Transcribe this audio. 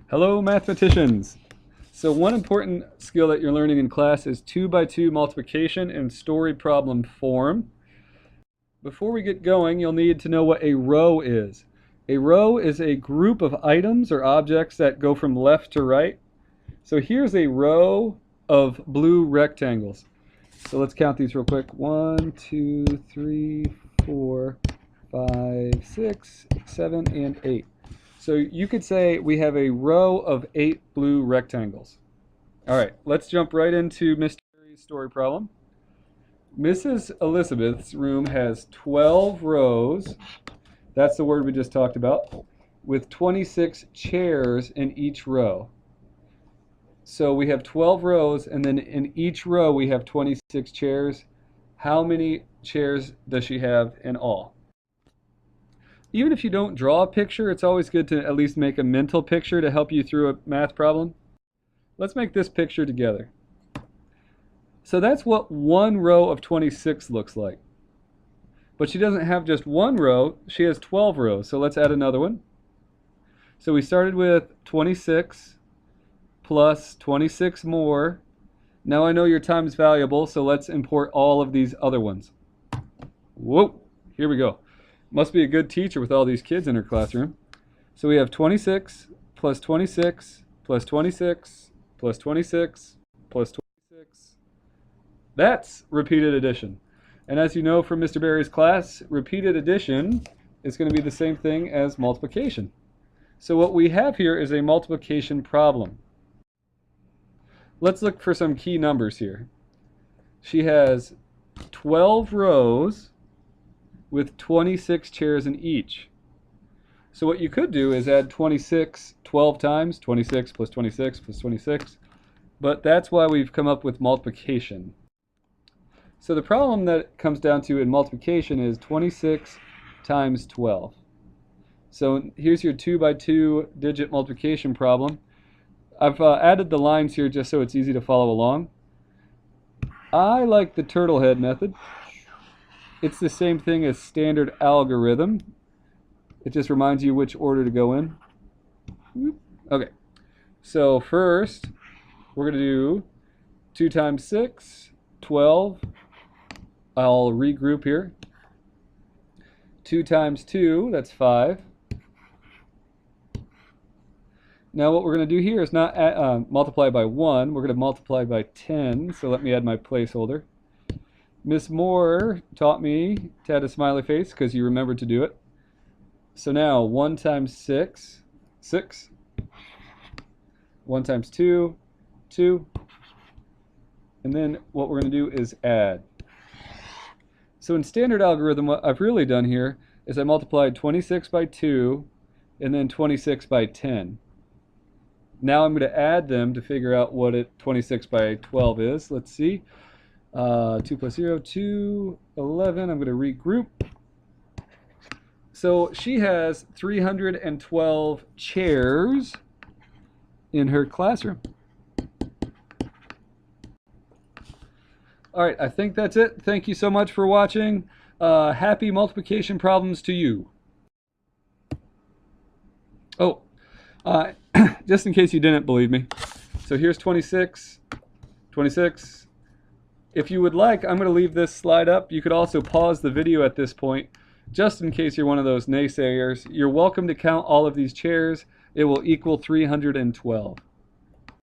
Hello, mathematicians. So one important skill that you're learning in class is 2 by 2 multiplication in story problem form. Before we get going, you'll need to know what a row is. A row is a group of items or objects that go from left to right. So here's a row of blue rectangles. So let's count these real quick. 1, 2, 3, 4, 5, 6, 7, and 8. So you could say we have a row of 8 blue rectangles. All right, let's jump right into Mr. Berry's story problem. Mrs. Elizabeth's room has 12 rows, that's the word we just talked about, with 26 chairs in each row. So we have 12 rows, and then in each row we have 26 chairs. How many chairs does she have in all? Even if you don't draw a picture, it's always good to at least make a mental picture to help you through a math problem. Let's make this picture together. So that's what one row of 26 looks like. But she doesn't have just one row, she has 12 rows. So let's add another one. So we started with 26 plus 26 more. Now I know your time is valuable, so let's import all of these other ones. Whoa, here we go. Must be a good teacher with all these kids in her classroom. So we have 26 plus 26 plus 26 plus 26 plus 26. That's repeated addition. And as you know from Mr. Berry's class, repeated addition is going to be the same thing as multiplication. So what we have here is a multiplication problem. Let's look for some key numbers here. She has 12 rows with 26 chairs in each. So what you could do is add 26 12 times, 26 plus 26 plus 26, but that's why we've come up with multiplication. So the problem that it comes down to in multiplication is 26 times 12. So here's your 2 by 2 digit multiplication problem. I've added the lines here just so it's easy to follow along. I like the turtle head method. It's the same thing as standard algorithm. It just reminds you which order to go in. Okay, so first we're going to do 2 times 6, 12. I'll regroup here. 2 times 2, that's 5. Now what we're going to do here is not multiply by 1, we're going to multiply by 10, so let me add my placeholder. Miss Moore taught me to add a smiley face because you remembered to do it. So now 1 times 6, 6. 1 times 2, 2. And then what we're going to do is add. So in standard algorithm, what I've really done here is I multiplied 26 by 2 and then 26 by 10. Now I'm going to add them to figure out what 26 by 12 is. Let's see. 2 plus 0, 2, 11. I'm going to regroup. So she has 312 chairs in her classroom. All right, I think that's it. Thank you so much for watching. Happy multiplication problems to you. Oh, just in case you didn't believe me. So here's 26, 26. If you would like, I'm going to leave this slide up. You could also pause the video at this point, just in case you're one of those naysayers. You're welcome to count all of these chairs. It will equal 312.